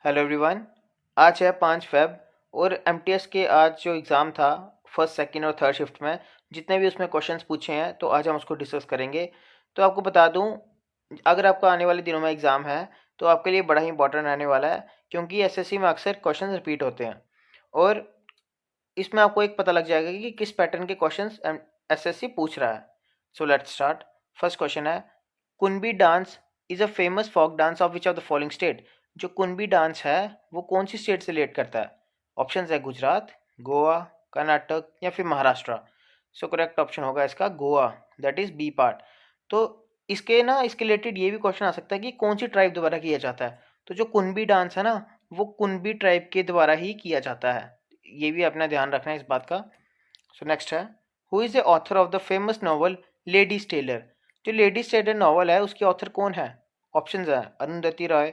Hello everyone. आज है 5 Feb और एमटीएस के आज जो एग्ज़ाम था फर्स्ट सेकंड और थर्ड शिफ्ट में जितने भी उसमें क्वेश्चंस पूछे हैं तो आज हम उसको डिस्कस करेंगे। तो आपको बता दूं, अगर आपका आने वाले दिनों में एग्ज़ाम है तो आपके लिए बड़ा ही इंपॉर्टेंट रहने वाला है, क्योंकि एसएससी में अक्सर क्वेश्चंस रिपीट होते हैं और इसमें आपको एक पता लग जाएगा कि किस पैटर्न के क्वेश्चंस एसएससी पूछ रहा है। So let's start. First question है, Kunbi dance is a famous folk dance of which of the following state. जो कुनबी डांस है वो कौन सी स्टेट से रिलेट करता है? ऑप्शन है गुजरात, गोवा, कर्नाटक या फिर महाराष्ट्र। सो करेक्ट ऑप्शन होगा इसका Goa, that is B part. तो इसके रिलेटेड ये भी क्वेश्चन आ सकता है कि कौन सी ट्राइब द्वारा किया जाता है। तो जो कुनबी डांस है ना, वो कुनबी ट्राइब के द्वारा ही किया जाता है। ये भी अपना ध्यान रखना है इस बात का। सो नेक्स्ट है, who is the author of the famous novel ladies tailor. जो लेडीज टेलर नॉवल है उसके ऑथर कौन है? ऑप्शन है अरुंधति रॉय,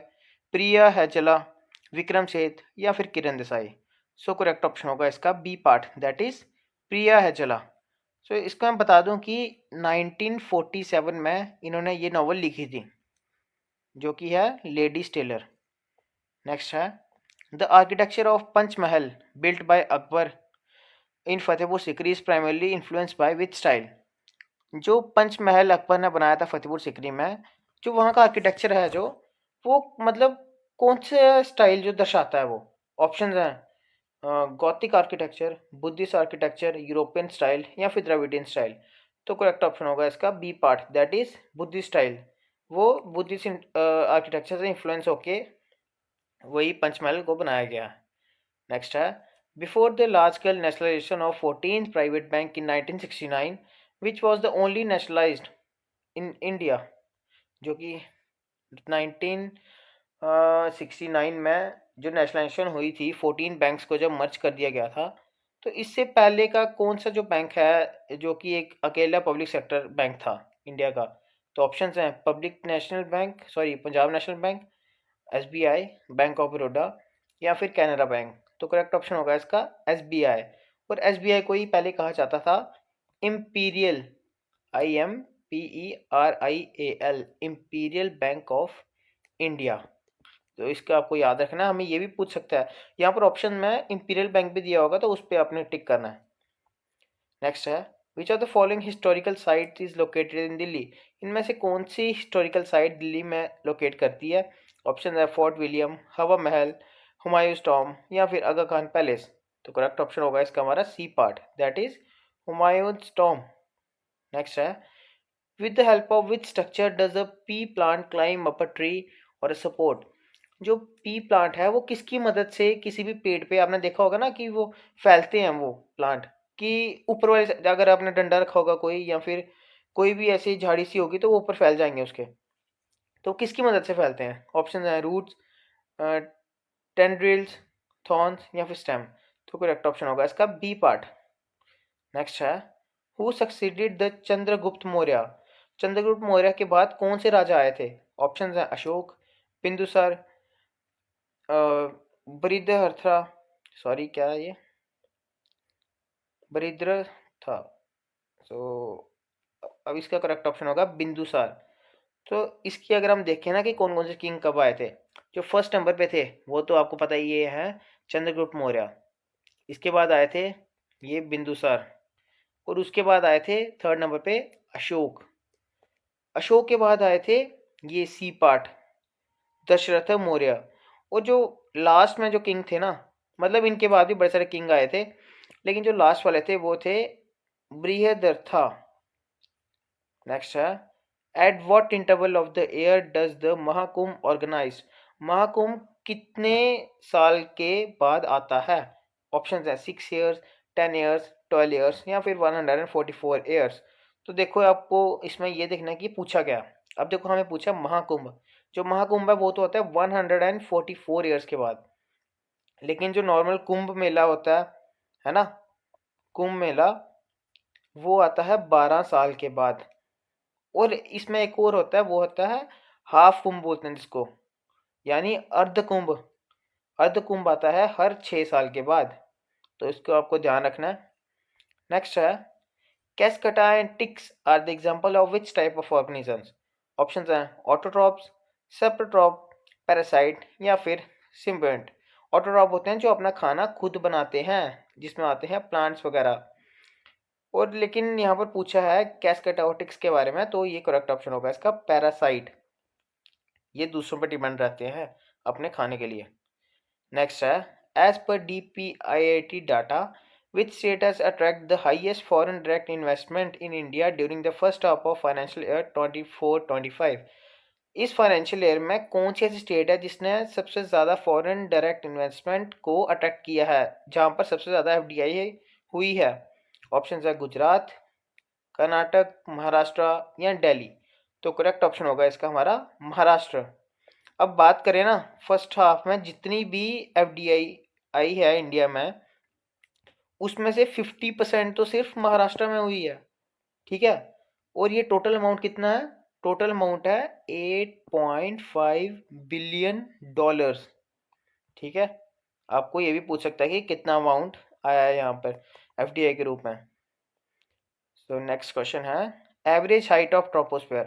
प्रिया हैचला, विक्रम सेठ या फिर Kiran Desai. So correct option होगा इसका बी पार्ट, दैट इज प्रिया हैचला। सो इसका मैं बता दूं कि 1947 में इन्होंने ये नॉवल लिखी थी जो कि है लेडीज टेलर। नेक्स्ट है, the architecture of Panchmahal built by Akbar in Fatehpur Sikri is primarily influenced by which style. जो पंचमहल अकबर ने बनाया था फतेहपुर सिकरी में, जो वहाँ का आर्किटेक्चर है जो वो मतलब कौन से स्टाइल जो दर्शाता है वो? ऑप्शन हैं Gothic architecture, Buddhist architecture, European style या फिर द्रविडियन स्टाइल। तो करेक्ट ऑप्शन होगा इसका B part, that is Buddhist style. वो बुद्धिस्ट आर्किटेक्चर से इन्फ्लुएंस होके वही पंचमहल को बनाया गया। नेक्स्ट है, before the large scale nationalization of 14th private bank in 1969 which was the only nationalized in India. जो कि 1969 में जो नेशनलाइजेशन हुई थी 14 बैंक्स को जब मर्ज कर दिया गया था, तो इससे पहले का कौन सा जो बैंक है जो कि एक अकेला पब्लिक सेक्टर बैंक था इंडिया का? तो ऑप्शंस हैं public national bank, sorry Punjab national bank, SBI, bank of Baroda या फिर कैनरा बैंक। तो करेक्ट ऑप्शन होगा इसका एसबीआई। और एसबीआई को ही पहले कहा जाता था imperial, IMPERIAL, imperial bank of India. तो इसका आपको याद रखना है, हमें ये भी पूछ सकता है। यहाँ पर ऑप्शन में इम्पीरियल बैंक भी दिया होगा तो उस पर आपने टिक करना है। नेक्स्ट है, विच of the following historical site is located in Delhi. इनमें से कौन सी हिस्टोरिकल साइट दिल्ली में लोकेट करती है? ऑप्शन है फोर्ट विलियम, हवा महल, हुमायूं टॉम या फिर आगा खान पैलेस। तो करेक्ट ऑप्शन होगा इसका हमारा C part, that is Humayun tomb. Next है, with the help of which structure does a pea plant climb up a tree और अ सपोर्ट। जो पी प्लांट है वो किसकी मदद से किसी भी पेड़ पे, आपने देखा होगा ना कि वो फैलते हैं वो प्लांट कि ऊपर वाले अगर आपने डंडा रखा होगा कोई या फिर कोई भी ऐसी झाड़ी सी होगी तो वो ऊपर फैल जाएंगे उसके। तो किसकी मदद से फैलते हैं? ऑप्शन है रूट्स, टेंड्रिल्स, थॉर्न्स या फिर स्टेम। तो करेक्ट ऑप्शन होगा इसका बी पार्ट। नेक्स्ट है, who succeeded the Chandragupta Maurya. Chandragupta Maurya के बाद कौन से राजा आए थे? ऑप्शन है अशोक, बिंदुसार, बृहद्रथ, सॉरी क्या है ये, बृहद्र था। तो अब इसका करेक्ट ऑप्शन होगा बिंदुसार। तो इसकी अगर हम देखें ना कि कौन कौन से किंग कब आए थे, जो फर्स्ट नंबर पे थे वो तो आपको पता ही ये है चंद्रगुप्त मौर्य। इसके बाद आए थे ये बिंदुसार और उसके बाद आए थे थर्ड नंबर पे अशोक। अशोक के बाद आए थे ये सी पार्ट दशरथ मौर्य। और जो लास्ट में जो किंग थे ना, मतलब इनके बाद भी बड़े सारे किंग आए थे लेकिन जो लास्ट वाले थे वो थे बृहद्रथा। नेक्स्ट है, at what interval of the year does the Mahakumbh organize. Mahakumbh कितने साल के बाद आता है? ऑप्शन है 6 ईयर्स, 10 ईयर्स, 12 ईयर्स या फिर 144 ईयर्स। तो देखो आपको इसमें ये देखना है कि पूछा क्या। अब देखो हमें पूछा महाकुंभ, जो महाकुंभ है वो तो होता है 144 ईयर्स के बाद। लेकिन जो नॉर्मल कुंभ मेला होता है ना, कुंभ मेला वो आता है 12 साल के बाद। और इसमें एक और होता है, वो होता है हाफ कुंभ बोलते हैं जिसको, यानी अर्ध कुंभ। अर्ध कुंभ आता है हर 6 साल के बाद। तो इसको आपको ध्यान रखना है। नेक्स्ट है, Cuscuta and ticks are the example of which type of organisms. Options हैं ऑटोट्रॉप्स, सेप्रोट्रॉप, पैरासाइट या फिर सिम्बिएंट। ऑटोट्रॉफ होते हैं जो अपना खाना खुद बनाते हैं, जिसमें आते हैं प्लांट्स वगैरह। और लेकिन यहाँ पर पूछा है कैस्केटाओटिक्स के बारे में, तो ये करेक्ट ऑप्शन होगा इसका पैरासाइट। ये दूसरों पर डिपेंड रहते हैं अपने खाने के लिए। नेक्स्ट है, एज पर DPIIT data which state has attract the highest foreign direct investment in India during the first half of financial year 24-25। इस फाइनेंशियल ईयर में कौन सी ऐसी स्टेट है जिसने सबसे ज़्यादा फॉरेन डायरेक्ट इन्वेस्टमेंट को अट्रैक्ट किया है, जहाँ पर सबसे ज़्यादा FDI हुई है? ऑप्शन है गुजरात, कर्नाटक, महाराष्ट्र या दिल्ली। तो करेक्ट ऑप्शन होगा इसका हमारा महाराष्ट्र। अब बात करें ना, फर्स्ट हाफ में जितनी भी FDI आई है इंडिया में, उसमें से 50% तो सिर्फ महाराष्ट्र में हुई है। ठीक है, और ये टोटल अमाउंट कितना है? टोटल अमाउंट है 8.5 बिलियन डॉलर्स। ठीक है, आपको ये भी पूछ सकता है कि कितना अमाउंट आया है यहाँ पर FDI के रूप में। तो नेक्स्ट क्वेश्चन है, average height of troposphere.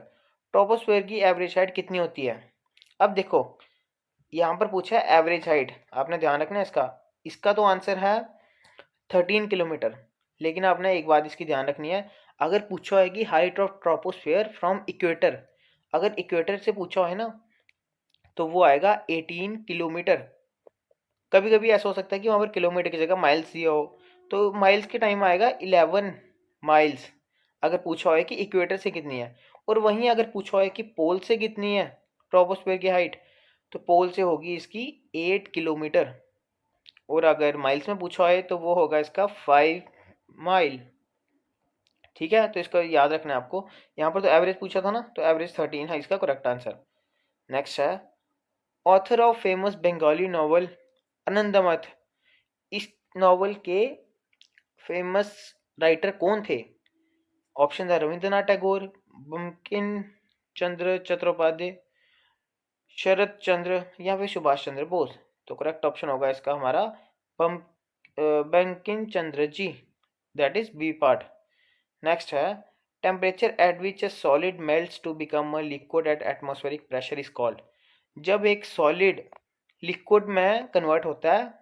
Troposphere की एवरेज हाइट कितनी होती है? अब देखो, यहाँ पर पूछा है एवरेज हाइट, आपने ध्यान रखना है इसका। इसका तो आंसर है 13 किलोमीटर। लेकिन आपने एक बात इसकी ध्यान रखनी है, अगर पूछा है कि height of troposphere from equator, अगर इक्वेटर से पूछा है ना, तो वो आएगा 18 किलोमीटर। कभी कभी ऐसा हो सकता है कि वहाँ पर किलोमीटर की जगह माइल्स दिया हो, तो माइल्स के टाइम आएगा 11 माइल्स, अगर पूछा है कि इक्वेटर से कितनी है। और वहीं अगर पूछा है कि पोल से कितनी है ट्रोपोस्फेयर की हाइट, तो पोल से होगी इसकी 8 किलोमीटर। और अगर माइल्स में पूछा है तो वो होगा इसका 5 माइल। ठीक है, तो इसका याद रखना है आपको। यहाँ पर तो एवरेज पूछा था ना, तो एवरेज 13 है इसका करेक्ट आंसर। नेक्स्ट है, author of famous Bengali novel Anandamath, इस नॉवल के फेमस राइटर कौन थे? ऑप्शन है रविंद्रनाथ टैगोर, बंकिम चंद्र चट्टोपाध्याय, शरद चंद्र या फिर सुभाष चंद्र बोस। तो करेक्ट ऑप्शन होगा इसका हमारा Bankim Chandra ji, that is B part. Next है, temperature at which a solid melts to become a liquid at atmospheric pressure is called. जब एक सॉलिड लिक्विड में कन्वर्ट होता है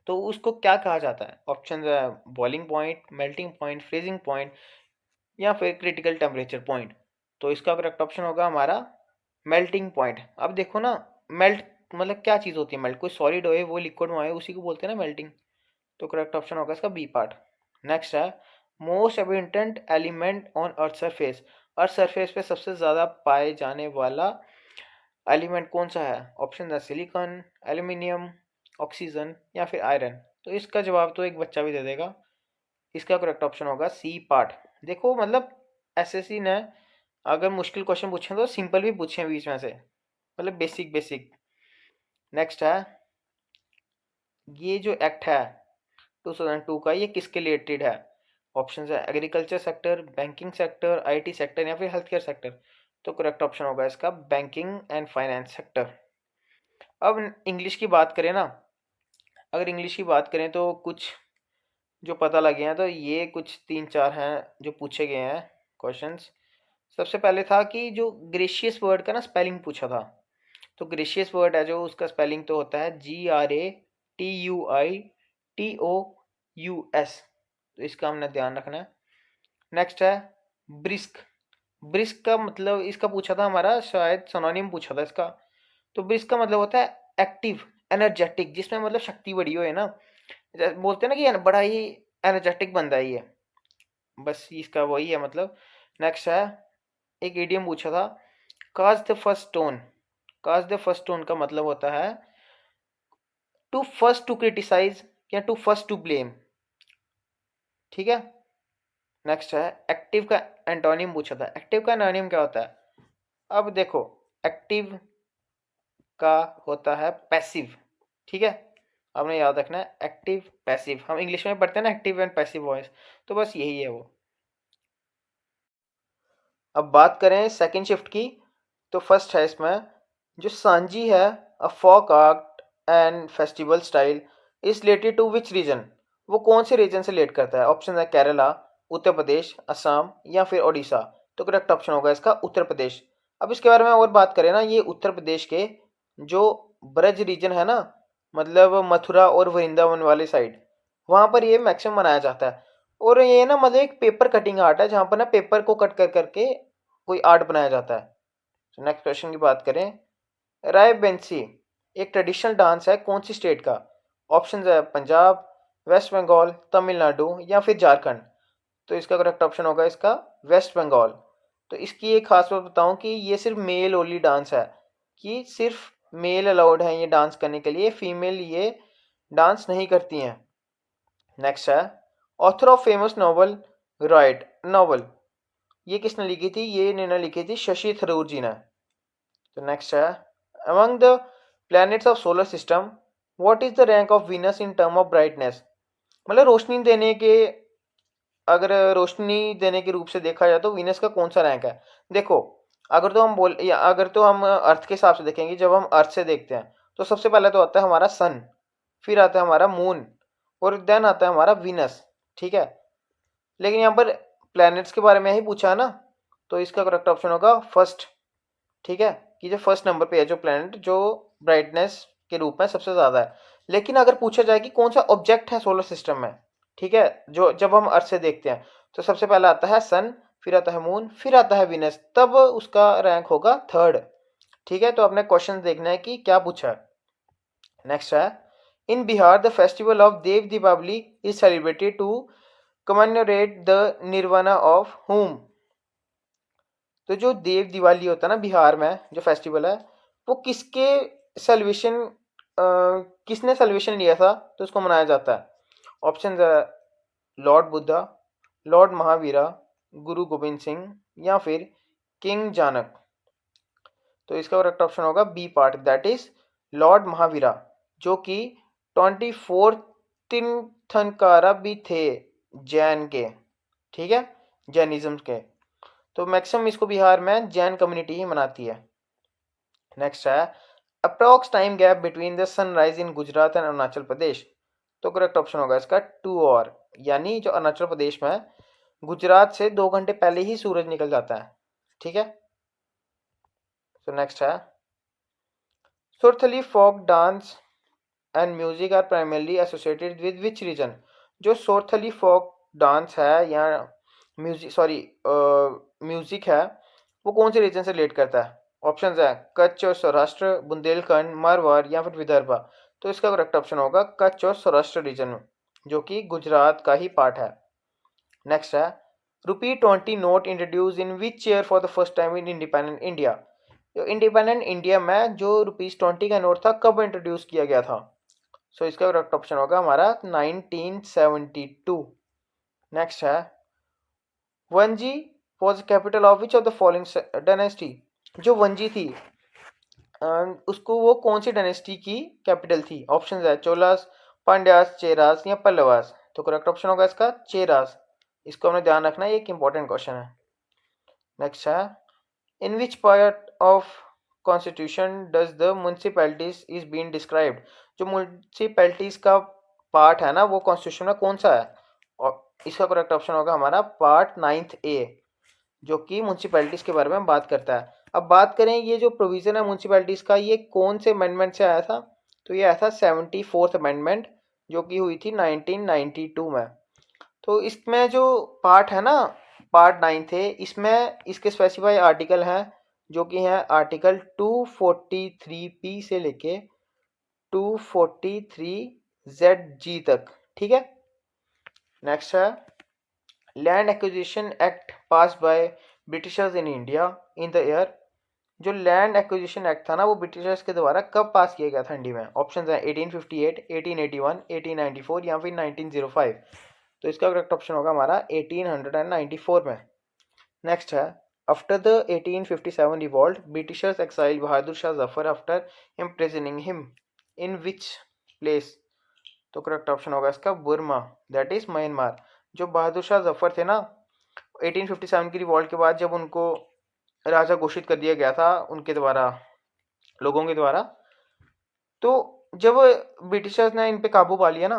तो उसको क्या कहा जाता है? ऑप्शन है boiling point, melting point, freezing point या फिर क्रिटिकल टेम्परेचर पॉइंट। तो इसका करेक्ट ऑप्शन होगा हमारा मेल्टिंग पॉइंट। अब देखो ना, मेल्ट मतलब क्या चीज़ होती है मेल्ट? कोई सॉलिड हो वो लिक्विड में आए, उसी को बोलते हैं ना मेल्टिंग। तो करेक्ट ऑप्शन होगा इसका बी पार्ट। नेक्स्ट है, most abundant element on earth surface. Earth surface पे सबसे ज़्यादा पाए जाने वाला एलिमेंट कौन सा है? ऑप्शन है सिलिकॉन, एल्यूमिनियम, ऑक्सीजन या फिर आयरन। तो इसका जवाब तो एक बच्चा भी दे देगा। इसका करेक्ट ऑप्शन होगा सी पार्ट। देखो मतलब SSC ने अगर मुश्किल क्वेश्चन पूछे तो सिंपल भी पूछे बीच में से, मतलब बेसिक बेसिक। नेक्स्ट है, ये जो एक्ट है 2002 का, ये किसके रिलेटेड है? ऑप्शन है agriculture sector, banking sector, IT sector या फिर हेल्थ केयर सेक्टर। तो करेक्ट ऑप्शन होगा इसका बैंकिंग एंड फाइनेंस सेक्टर। अब इंग्लिश की बात करें ना, अगर इंग्लिश की बात करें तो कुछ जो पता लगे हैं, तो ये कुछ 3-4 हैं जो पूछे गए हैं क्वेश्चंस। सबसे पहले था कि जो ग्रेशियस वर्ड का ना स्पेलिंग पूछा था। तो ग्रेशियस वर्ड है जो, उसका स्पेलिंग तो होता है GRATUITOUS। तो इसका हमने ध्यान रखना है। नेक्स्ट है ब्रिस्क। ब्रिस्क का मतलब इसका पूछा था हमारा, शायद सिनोनिम पूछा था इसका। तो ब्रिस्क का मतलब होता है एक्टिव, एनर्जेटिक, जिसमें मतलब शक्ति बड़ी हो, है ना। बोलते हैं ना कि बड़ा ही एनर्जेटिक बंदा है ये, बस इसका वही है मतलब। नेक्स्ट है, एक इडियम पूछा था, cast the first stone. Cast the first stone का मतलब होता है टू फर्स्ट टू क्रिटिसाइज या टू फर्स्ट टू ब्लेम। ठीक है। नेक्स्ट है, एक्टिव का एंटोनिम पूछा था। एक्टिव का एंटोनिम क्या होता है? अब देखो, एक्टिव का होता है पैसिव। ठीक है, आपने याद रखना है एक्टिव पैसिव। हम इंग्लिश में पढ़ते हैं ना एक्टिव एंड पैसिव वॉइस, तो बस यही है वो। अब बात करें सेकंड शिफ्ट की, तो फर्स्ट है इसमें जो सांजी है, a folk art and festival style is related to which region. वो कौन से रीजन से रिलेट करता है? ऑप्शन है केरला, उत्तर प्रदेश, असम या फिर ओडिशा। तो करेक्ट ऑप्शन होगा इसका उत्तर प्रदेश। अब इसके बारे में और बात करें ना, ये उत्तर प्रदेश के जो ब्रज रीजन है ना, मतलब मथुरा और वृंदावन वाले साइड, वहाँ पर ये मैक्सिमम मनाया जाता है। और ये ना मतलब एक पेपर कटिंग आर्ट है जहाँ पर ना पेपर को कट कर करके कोई आर्ट बनाया जाता है। तो नेक्स्ट क्वेश्चन की बात करें, राय बेंसी एक ट्रेडिशनल डांस है कौन सी स्टेट का? ऑप्शन है पंजाब, वेस्ट बंगाल, तमिलनाडु या फिर झारखंड। तो इसका करेक्ट ऑप्शन होगा इसका वेस्ट बंगाल। तो इसकी एक खास बात बताऊं कि ये सिर्फ मेल ओनली डांस है, कि सिर्फ मेल अलाउड है ये डांस करने के लिए, फीमेल ये डांस नहीं करती हैं। नेक्स्ट है, author of famous novel right novel, ये किसने लिखी थी? ये इन्होंने लिखी थी शशि थरूर जी ने। तो नेक्स्ट है, among the planets of solar system what is the rank of Venus in term of brightness? मतलब रोशनी देने के, अगर रोशनी देने के रूप से देखा जाए तो वीनस का कौन सा रैंक है? देखो, अगर तो हम बोल या अगर तो हम अर्थ के हिसाब से देखेंगे, जब हम अर्थ से देखते हैं तो सबसे पहले तो आता है हमारा सन, फिर आता है हमारा मून, और देन आता है हमारा वीनस। ठीक है, लेकिन यहाँ पर प्लैनेट्स के बारे में ही पूछा है ना, तो इसका करेक्ट ऑप्शन होगा फर्स्ट। ठीक है, कि जो फर्स्ट नंबर पे है जो प्लैनेट जो ब्राइटनेस के रूप में सबसे ज़्यादा है। लेकिन अगर पूछा जाए कि कौन सा ऑब्जेक्ट है सोलर सिस्टम में, ठीक है, जो जब हम अर्थ से देखते हैं, तो सबसे पहला आता है सन, फिर आता है मून, फिर आता है विनस, तब उसका रैंक होगा थर्ड। ठीक है, तो अपने क्वेश्चन देखना है कि क्या पूछा है। नेक्स्ट है, in Bihar the festival of Dev Deepawali is celebrated to commemorate the nirvana of whom. तो जो देव दिवाली होता है ना बिहार में जो फेस्टिवल है, वो किसके सेलिब्रेशन, किसने सेलिब्रेशन लिया था तो उसको मनाया जाता है? ऑप्शन है लॉर्ड बुद्धा, लॉर्ड महावीरा, गुरु गोविंद सिंह या फिर किंग जानक। तो इसका करेक्ट ऑप्शन होगा B part, that is lord Mahavira, जो कि 24 तीर्थंकर भी थे जैन के। ठीक है, जैनिज्म के। तो मैक्सिमम इसको बिहार में जैन कम्युनिटी ही मनाती है। नेक्स्ट है, approx time gap between the sunrise in Gujarat and Arunachal Pradesh. तो करेक्ट ऑप्शन होगा इसका 2 आवर, यानी जो अरुणाचल प्रदेश में गुजरात से 2 घंटे पहले ही सूरज निकल जाता है। ठीक है, तो नेक्स्ट है, Surthali folk dance and music are primarily associated with which region? जो सोरथली फोक डांस है या म्यूजिक सॉरी म्यूजिक है, वो कौन से रीजन से रिलेट करता है? ऑप्शन है कच्छ और सौराष्ट्र, बुंदेलखंड, मारवाड़ या फिर विदर्भ। तो इसका करेक्ट ऑप्शन होगा कच्छ और सौराष्ट्र रीजन, जो कि गुजरात का ही पार्ट है। नेक्स्ट है, ₹20 note introduce in which year for the first time in independent India? जो इंडिपेंडेंट इंडिया में जो ₹20 का नोट था कब इंट्रोड्यूस किया गया था? सो इसका करेक्ट ऑप्शन होगा हमारा 1972। नेक्स्ट है, Vanji was capital of which of the following dynasty? जो वंजी थी उसको वो कौन सी डायनेस्टी की कैपिटल थी? ऑप्शन है चोलास, पांड्यास, चेरास या पल्लवास। तो करेक्ट ऑप्शन होगा इसका चेरास। इसको हमें ध्यान रखना है, एक इंपॉर्टेंट क्वेश्चन है। नेक्स्ट है, in which part of constitution does the municipalities is been described? जो म्यूनसिपैलिटीज का पार्ट है ना वो कॉन्स्टिट्यूशन में कौन सा है? और इसका करेक्ट ऑप्शन होगा हमारा पार्ट 9A, जो कि म्यूनसिपैलिटीज के बारे में बात करता है। अब बात करें ये जो प्रोविजन है म्यूनसिपैलिटीज का, ये कौन से अमेंडमेंट से आया था? तो ये आया था 74th अमेंडमेंट, जो कि हुई थी 1992 में। तो इसमें जो पार्ट है ना, पार्ट 9 थे, इसमें इसके स्पेसिफाई आर्टिकल हैं, जो कि हैं आर्टिकल 243P से लेके 243ZG तक। ठीक है, नेक्स्ट है, land acquisition act pass by Britishers in India in the year? जो लैंड एक्विजिशन एक्ट था ना वो ब्रिटिशर्स के द्वारा कब पास किया गया था इंडिया में? ऑप्शन है 1858, 1881, 1894 या फिर 1905। तो इसका करेक्ट ऑप्शन होगा हमारा 1894 में। नेक्स्ट है, after the 1857 revolt Britishers exile Bahadur Shah Zafar after imprisoning him in which place? तो करेक्ट ऑप्शन होगा इसका बुर्मा, दैट इज म्यांमार। जो बहादुर शाह जफर थे ना, 1857 की रिवॉल्ट के बाद जब उनको राजा घोषित कर दिया गया था उनके द्वारा, लोगों के द्वारा, तो जब ब्रिटिशर्स ने इन पे काबू पा लिया ना,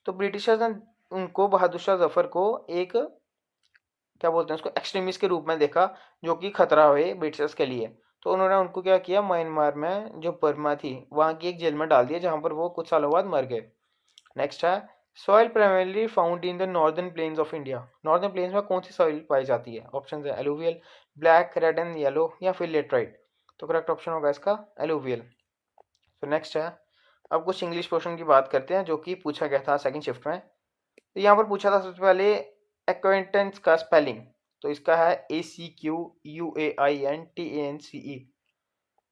तो ब्रिटिशर्स ने उनको बहादुर शाह जफर को एक क्या बोलते हैं उसको एक्सट्रीमिस्ट के रूप में देखा, जो कि खतरा हुए ब्रिटिशर्स के लिए। तो उन्होंने उनको क्या किया, म्यांमार में जो बर्मा थी वहाँ की एक जेल में डाल दिया, जहाँ पर वो कुछ सालों बाद मर गए। नेक्स्ट है, soil primarily found in the northern plains of India. Northern plains में कौन सी सॉइल पाई जाती है? ऑप्शन है alluvial, black, red and yellow, या फिर लेटराइट। तो करेक्ट ऑप्शन होगा इसका एलुवियल। तो नेक्स्ट है, अब कुछ इंग्लिश क्वेश्चन की बात करते हैं जो कि पूछा गया था सेकंड शिफ्ट में। तो यहाँ पर पूछा था सबसे पहले एक्वेंटेंस का स्पेलिंग। तो इसका है ACQUAINTANCE।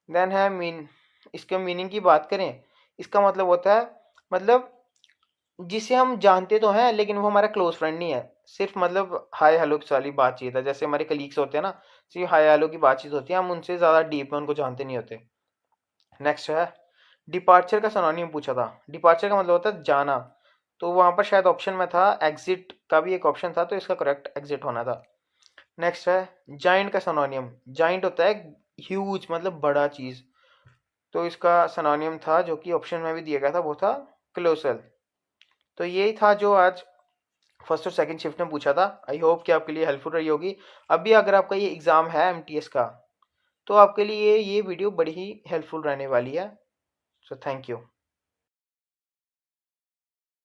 देन है मीन, इसके मीनिंग की बात करें, इसका मतलब होता है, मतलब जिसे हम जानते तो हैं लेकिन वो हमारा क्लोज फ्रेंड नहीं है, सिर्फ मतलब हाय हेलो की वाली बातचीत है, जैसे हमारे कलीग्स होते हैं ना, सिर्फ हाय हेलो की बातचीत होती है, हम उनसे ज़्यादा डीप में उनको जानते नहीं होते। नेक्स्ट है, डिपार्चर का सिनोनिम पूछा था। डिपार्चर का मतलब होता है जाना, तो वहाँ पर शायद ऑप्शन में था एग्जिट का भी एक ऑप्शन था, तो इसका करेक्ट एग्जिट होना था। नेक्स्ट है, जाइंट का सिनोनियम। जाइंट होता है ह्यूज, मतलब बड़ा चीज़, तो इसका सिनोनियम था जो कि ऑप्शन में भी दिया गया था, वो था क्लोसल। तो यही था जो आज फर्स्ट और सेकंड शिफ्ट में पूछा था। आई होप कि आपके लिए हेल्पफुल रही होगी। अभी अगर आपका ये एग्ज़ाम है एमटीएस का, तो आपके लिए ये वीडियो बड़ी ही हेल्पफुल रहने वाली है। So thank you.